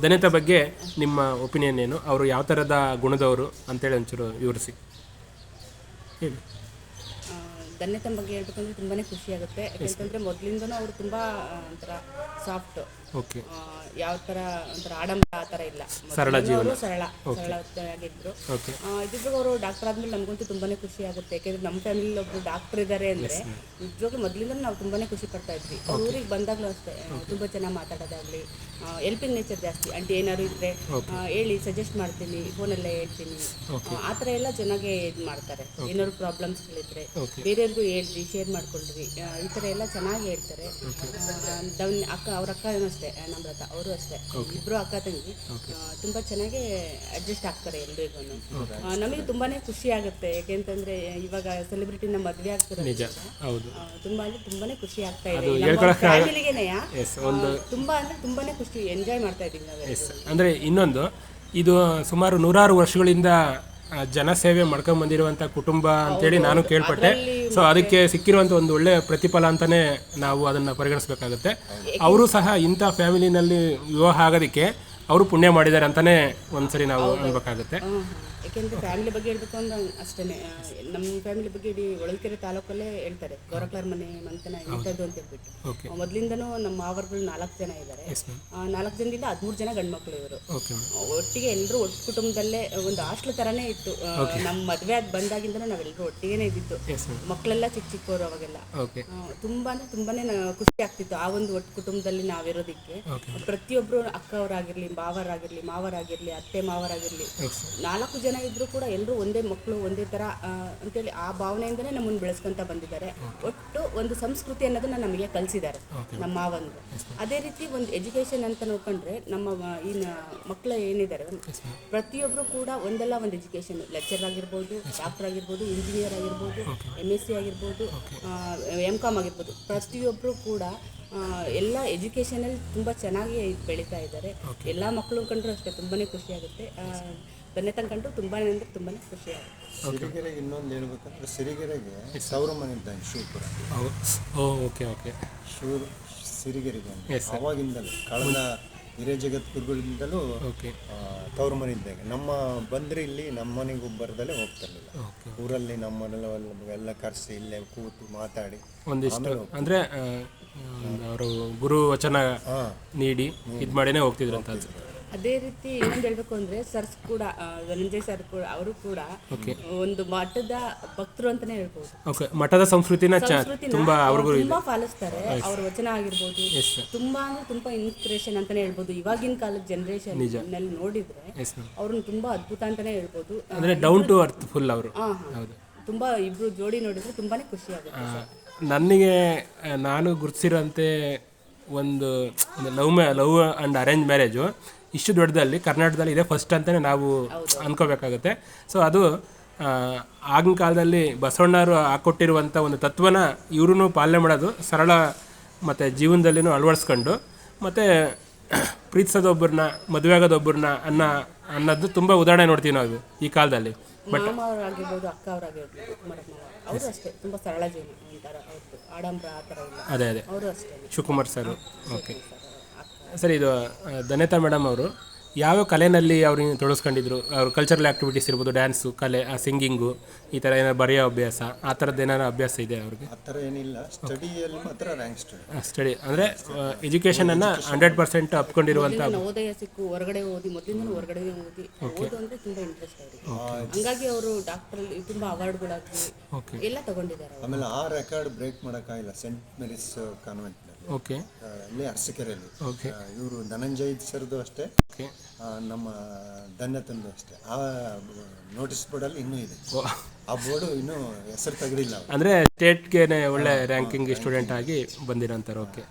ಧನ್ಯತಾ ಬಗ್ಗೆ ನಿಮ್ಮ ಒಪಿನಿಯನ್ ಏನು, ಅವರು ಯಾವ ಥರದ ಗುಣದವರು ಅಂತೇಳಿ ಒಂಚೂರು ವಿವರಿಸಿ ಹೇಳಿ. ಧನ್ಯತನ ಬಗ್ಗೆ ಹೇಳ್ಬೇಕಂದ್ರೆ ತುಂಬಾ ಖುಷಿಯಾಗುತ್ತೆ. ಯಾಕೆಂತಂದರೆ ಮೊದಲಿಂದನೂ ಅವರು ತುಂಬ ಒಂಥರ ಸಾಫ್ಟ್, ಓಕೆ, ಯಾವ ಥರ ಒಂಥರ ಆಡಂಬರ ಆ ಥರ ಇಲ್ಲ, ಸರಳ ಜೀವನ, ಸರಳವಾಗಿದ್ದರು. ಓಕೆ. ಇದ್ದಿದ್ದು ಅವರು ಡಾಕ್ಟರ್ ಆದಮೇಲೆ ನಮಗಂತೂ ತುಂಬಾ ಖುಷಿ ಆಗುತ್ತೆ. ಯಾಕೆಂದರೆ ನಮ್ಮ ಫ್ಯಾಮಿಲಿ ಒಬ್ಬರು ಡಾಕ್ಟರ್ ಇದ್ದಾರೆ ಅಂದರೆ ನಿಜವಾಗ್ಲೂ ಮೊದಲಿಂದ ನಾವು ತುಂಬಾ ಖುಷಿ ಪಡ್ತಾ ಇದ್ವಿ. ಅವ್ರ ಊರಿಗೆ ಬಂದಾಗಲೂ ಅಷ್ಟೇ ತುಂಬ ಚೆನ್ನಾಗಿ ಮಾತಾಡೋದಾಗಲಿ, ಎಲ್ಪಿಂಗ್ ನೇಚರ್ ಜಾಸ್ತಿ. ಆಂಟಿ ಏನಾದ್ರು ಇದ್ದರೆ ಹೇಳಿ, ಸಜೆಸ್ಟ್ ಮಾಡ್ತೀನಿ, ಫೋನಲ್ಲೇ ಹೇಳ್ತೀನಿ, ಆ ಥರ ಎಲ್ಲ ಚೆನ್ನಾಗೇ ಇದು ಮಾಡ್ತಾರೆ. ಏನಾದ್ರು ಪ್ರಾಬ್ಲಮ್ಸ್ಗಳಿದ್ರೆ ಬೇರೆಯವ್ರಿಗೂ ಹೇಳ್ರಿ, ಶೇರ್ ಮಾಡ್ಕೊಳ್ರಿ, ಈ ಥರ ಎಲ್ಲ ಚೆನ್ನಾಗಿ ಹೇಳ್ತಾರೆ. ಅಕ್ಕ, ಅವ್ರ ಅಕ್ಕ ಅಷ್ಟೇ, ನಮ್ರತ ಅವರು ಅಷ್ಟೇ, ಇಬ್ಬರು ಅಕ್ಕ ತಂಗಿ ತುಂಬ ಚೆನ್ನಾಗಿ ಅಡ್ಜಸ್ಟ್ ಆಗ್ತಾರೆ ಎಲ್ರಿಗೂ. ನಮಗೆ ತುಂಬಾ ಖುಷಿ ಆಗುತ್ತೆ. ಯಾಕೆಂತಂದರೆ ಇವಾಗ ಸೆಲೆಬ್ರಿಟಿನ ಮದುವೆ ಆಗ್ತಿರೋದು ತುಂಬ ಅಂದರೆ ತುಂಬಾ ಖುಷಿ ಆಗ್ತಾ ಇದೆ. ಫ್ಯಾಮಿಲಿಗೇನೆ ತುಂಬ ಅಂದರೆ ತುಂಬಾ ಖುಷಿ, ಎಂಜಾಯ್ ಮಾಡ್ತಾ ಇದ್ದೀವಿ ನಾವು. ಅಂದರೆ ಇನ್ನೊಂದು, ಇದು ಸುಮಾರು 100 ವರ್ಷಗಳಿಂದ ಜನಸೇವೆ ಮಾಡ್ಕೊಂಬಂದಿರುವಂಥ ಕುಟುಂಬ ಅಂತೇಳಿ ನಾನು ಕೇಳ್ಪಟ್ಟೆ. ಸೊ ಅದಕ್ಕೆ ಸಿಕ್ಕಿರುವಂಥ ಒಂದು ಒಳ್ಳೆಯ ಪ್ರತಿಫಲ ಅಂತಲೇ ನಾವು ಅದನ್ನು ಪರಿಗಣಿಸ್ಬೇಕಾಗುತ್ತೆ. ಅವರು ಸಹ ಇಂಥ ಫ್ಯಾಮಿಲಿನಲ್ಲಿ ವಿವಾಹ ಆಗೋದಕ್ಕೆ ಅವರು ಪುಣ್ಯ ಮಾಡಿದ್ದಾರೆ ಅಂತಲೇ ಒಂದ್ಸರಿ ನಾವು ಅನ್ಬೇಕಾಗುತ್ತೆ. ಯಾಕೆಂದರೆ ಫ್ಯಾಮಿಲಿ ಬಗ್ಗೆ ಹೇಳ್ಬೇಕು ಅಂದ್ರೆ ಅಷ್ಟೇ, ನಮ್ಮ ಫ್ಯಾಮಿಲಿ ಬಗ್ಗೆ ಇಡೀ ಹೊಳಲ್ಕೆರೆ ತಾಲೂಕಲ್ಲೇ ಹೇಳ್ತಾರೆ, ಗೌರಕ್ಲಾರ್ ಮನೆ ಮಂತನ ಇಂಥದ್ದು ಅಂತ ಹೇಳ್ಬಿಟ್ಟು. ಮೊದಲಿಂದನೂ ನಮ್ಮ ಮಾವರ್ಗಳು 4 ಜನ ಇದ್ದಾರೆ. 4 ಜನದಿಂದ 13 ಜನ ಗಂಡ್ಮಕ್ಳು ಇವರು. ಒಟ್ಟಿಗೆ ಎಲ್ಲರೂ ಒಟ್ಟು ಕುಟುಂಬದಲ್ಲೇ ಒಂದು ಹಾಸ್ಟೆಲ್ ಥರನೇ ಇತ್ತು. ನಮ್ಮ ಮದುವೆ ಆಗಿ ಬಂದಾಗಿಂದನೂ ನಾವೆಲ್ಲರೂ ಒಟ್ಟಿಗೆ ಇದ್ದಿತ್ತು. ಮಕ್ಕಳೆಲ್ಲ ಚಿಕ್ಕವರು ಅವಾಗೆಲ್ಲ. ತುಂಬ ಅಂದರೆ ತುಂಬಾ ಖುಷಿ ಆಗ್ತಿತ್ತು ಆ ಒಂದು ಒಟ್ಟು ಕುಟುಂಬದಲ್ಲಿ ನಾವಿರೋದಕ್ಕೆ. ಪ್ರತಿಯೊಬ್ಬರು ಅಕ್ಕವರಾಗಿರಲಿ, ಮಾವರಾಗಿರಲಿ, ಅತ್ತೆ ಮಾವರಾಗಿರಲಿ, 4 ಜನ ಇದ್ರೂ ಕೂಡ ಎಲ್ಲರೂ ಒಂದೇ ಮಕ್ಕಳು, ಒಂದೇ ಥರ ಅಂತೇಳಿ ಆ ಭಾವನೆಯಿಂದನೇ ನಮ್ಮನ್ನು ಬೆಳೆಸ್ಕೊಂತ ಬಂದಿದ್ದಾರೆ. ಒಟ್ಟು ಒಂದು ಸಂಸ್ಕೃತಿ ಅನ್ನೋದನ್ನ ನಮಗೆ ಕಲಿಸಿದ್ದಾರೆ ನಮ್ಮ ಮಾವಂದು. ಅದೇ ರೀತಿ ಒಂದು ಎಜುಕೇಷನ್ ಅಂತ ನೋಡ್ಕೊಂಡ್ರೆ ನಮ್ಮ ಈ ಮಕ್ಕಳು ಏನಿದ್ದಾರೆ ಪ್ರತಿಯೊಬ್ಬರು ಕೂಡ ಒಂದಲ್ಲ ಒಂದು ಎಜುಕೇಷನ್, ಲೆಕ್ಚರ್ ಆಗಿರ್ಬೋದು, ಡಾಕ್ಟರ್ ಆಗಿರ್ಬೋದು, ಇಂಜಿನಿಯರ್ ಆಗಿರ್ಬೋದು, MSc ಆಗಿರ್ಬೋದು, MCom ಆಗಿರ್ಬೋದು, ಪ್ರತಿಯೊಬ್ಬರು ಕೂಡ ಎಲ್ಲ ಎಜುಕೇಷನಲ್ಲಿ ತುಂಬ ಚೆನ್ನಾಗಿ ಬೆಳೀತಾ ಇದ್ದಾರೆ. ಎಲ್ಲ ಮಕ್ಕಳು ಕಂಡ್ರು ಅಷ್ಟೇ ತುಂಬಾ ಖುಷಿಯಾಗುತ್ತೆ. ಧನ್ಯತನ ಕಂಡು ತುಂಬಾ ಅಂದರೆ ತುಂಬಾ ಖುಷಿಯಾಗುತ್ತೆ. ಸಿರಿಗೆರೆಗೆ ಇನ್ನೊಂದು ಹೇಳ್ಬೇಕಂದ್ರೆ, ಸಿರಿಗೆರೆಗೆ ತವರು ಮನೆ ಇದ್ದಂಗೆ ಶಿವಪುರ. Okay okay. ಸಿರಿಗೆರೆಗೆ ಅವಾಗಿಂದಲೂ ಕಳೆದ ಹಿರೇಜಗದ್ಗುರುಗಳಿಂದಲೂ ತವರು ಮನೆ ಇದ್ದಾಗ ನಮ್ಮ ಬಂದರೆ ಇಲ್ಲಿ ನಮ್ಮ ಮನೆಗೆ ಬರದಲ್ಲೇ ಹೋಗ್ತಿರ್ಲಿಲ್ಲ. ಊರಲ್ಲಿ ನಮ್ಮನ್ನೆಲ್ಲ ಕರೆಸಿ ಇಲ್ಲೇ ಕೂತು ಮಾತಾಡಿ ಒಂದಿಷ್ಟು ಅಂದರೆ ಅವರು ಗುರು ವಚನ ನೀಡಿ ಇದು ಮಾಡಿನೇ ಹೋಗ್ತಿದ್ರು ಅಂತ. ಅದೇ ರೀತಿ ಇನ್ನೊಂದು ಹೇಳ್ಬೇಕು ಅಂದರೆ ಸರ್ಸ್ ಕೂಡ, ಧನಂಜಯ್ ಸರ್ ಕೂಡ, ಅವರು ಕೂಡ ಒಂದು ಮಠದ ಭಕ್ತರು ಅಂತಾನೆ ಹೇಳ್ಬೋದು. ಮಠದ ಸಂಸ್ಕೃತಿನ ತುಂಬಾ ಪಾಲಿಸ್ತಾರೆ. ಅವ್ರ ವಚನ ಆಗಿರ್ಬೋದು ತುಂಬಾ ಅಂದ್ರೆ ತುಂಬಾ ಇನ್ಸ್ಪಿರೇಷನ್ ಅಂತಾನೆ ಹೇಳ್ಬೋದು. ಇವಾಗಿನ ಕಾಲದ ಜನರೇಷನ್ ನಲ್ಲಿ ನೋಡಿದ್ರೆ ಅವ್ರನ್ನ ತುಂಬಾ ಅದ್ಭುತ ಅಂತಾನೆ ಹೇಳ್ಬೋದು. ಅಂದ್ರೆ ಡೌನ್ ಟು ಅರ್ತ್ ಫುಲ್ ಅವರು. ತುಂಬಾ ಇಬ್ರು ಜೋಡಿ ನೋಡಿದ್ರೆ ತುಂಬಾನೇ ಖುಷಿ ಆಗುತ್ತೆ. ನನಗೆ ನಾನು ಗುರುತಿಸಿರೋಂತೆ ಒಂದು ಲವ್ ಆ್ಯಂಡ್ ಅರೇಂಜ್ ಮ್ಯಾರೇಜು ಇಷ್ಟು ದೊಡ್ಡದಲ್ಲಿ ಕರ್ನಾಟಕದಲ್ಲಿ ಇದೆ ಫಸ್ಟ್ ಅಂತಲೇ ನಾವು ಅಂದ್ಕೋಬೇಕಾಗುತ್ತೆ. ಸೊ ಅದು ಆಗಿನ ಕಾಲದಲ್ಲಿ ಬಸವಣ್ಣವರು ಹಾಕ್ಕೊಟ್ಟಿರುವಂಥ ಒಂದು ತತ್ವನ ಇವ್ರೂ ಪಾಲನೆ ಮಾಡೋದು ಸರಳ ಮತ್ತು ಜೀವನದಲ್ಲಿನೂ ಅಳವಡಿಸ್ಕೊಂಡು ಮತ್ತು ಪ್ರೀತಿಸೋದೊಬ್ಬರನ್ನ, ಮದುವೆ ಆಗೋದೊಬ್ಬರನ್ನ ಅನ್ನೋದು ತುಂಬ ಉದಾಹರಣೆ ನೋಡ್ತೀವಿ ನಾವು ಈ ಕಾಲದಲ್ಲಿ. ಬಟ್ ಅವರಾಗಿರ್ಬೋದು, ಅಕ್ಕ ಅವರಾಗಿರ್ಬೋದು, ಅವರು ಅಷ್ಟೇ ತುಂಬ ಸರಳ ಜೀವನ, ಒಂಥರ ಆಡಂಬರ ಆ ಥರ ಇಲ್ಲ. ಅದೇ ಅವರು ಅಷ್ಟೇ. ಶಿವಕುಮಾರ್ ಸರ್. ಓಕೆ ಸರ್, ಇದು ಧನ್ಯತಾ ಮೇಡಮ್ ಅವರು ಯಾವ ಕಲೆಯಲ್ಲಿ ಅವ್ರಿಗೆ ತೊಡಗಿಸ್ಕೊಂಡಿದ್ರು? ಅವರು ಕಲ್ಚರಲ್ ಆ್ಯಕ್ಟಿವಿಟೀಸ್ ಇರ್ಬೋದು, ಡ್ಯಾನ್ಸು, ಕಲೆ, ಸಿಂಗಿಂಗು, ಈ ಥರ ಏನಾದ್ರು ಬರೆಯೋ ಅಭ್ಯಾಸ, ಆ ಥರದ್ದು ಏನಾದ್ರು ಅಭ್ಯಾಸ ಇದೆ ಅವ್ರಿಗೆ? ಆ ಥರ ಏನಿಲ್ಲ. ಸ್ಟಡಿಯಲ್ಲಿ ಮಾತ್ರ ರ್ಯಾಂಕ್ ಸ್ಟಡಿ ಅಂದರೆ ಎಜುಕೇಷನನ್ನು 100% ಅಪ್ಕೊಂಡಿರುವಂಥ. ನವೋದಯ ಸಿಕ್ಕು ಹೊರಗಡೆ ಓದಿ, ಮೊದಲಿಂದ ಹೊರಗಡೆ ಓದಿ ಓದು ಅಂದರೆ ತುಂಬ ಇಂಟ್ರೆಸ್ಟ್ ಅವರಿಗೆ. ಹಂಗಾಗಿ ಅವರು ಡಾಕ್ಟ್ರಲ್ಲಿ ತುಂಬ ಅವಾರ್ಡ್ಗಳಾಗಲಿ ಎಲ್ಲ ತಗೊಂಡಿದ್ದಾರೆ. ಆಮೇಲೆ ಆ ರೆಕಾರ್ಡ್ ಬ್ರೇಕ್ ಮಾಡೋಕ್ಕಾಗಿಲ್ಲ. ಸೆಂಟ್ ಮೇರಿಸ್ ಕಾನ್ವೆಂಟ್ ಇಲ್ಲಿ ಅರಸೀಕೆರೆಯಲ್ಲಿ ಇವರು ಧನಂಜಯ್ ಸರ್ದು ಅಷ್ಟೇ, ನಮ್ಮ ಧನ್ಯತಂದು ಅಷ್ಟೇ. ಆ ನೋಟಿಸ್ ಬೋರ್ಡಲ್ಲಿ ಇನ್ನೂ ಇದೆ. ಆ ಬೋರ್ಡು ಇನ್ನೂ ಹೆಸರು ತೆಗೆದಿಲ್ಲ. ಅಂದರೆ ಸ್ಟೇಟ್ಗೆ ಒಳ್ಳೆ ರ್ಯಾಂಕಿಂಗ್ ಸ್ಟೂಡೆಂಟ್ ಆಗಿ ಬಂದಿರೋಂಥವ್ರು. ಓಕೆ.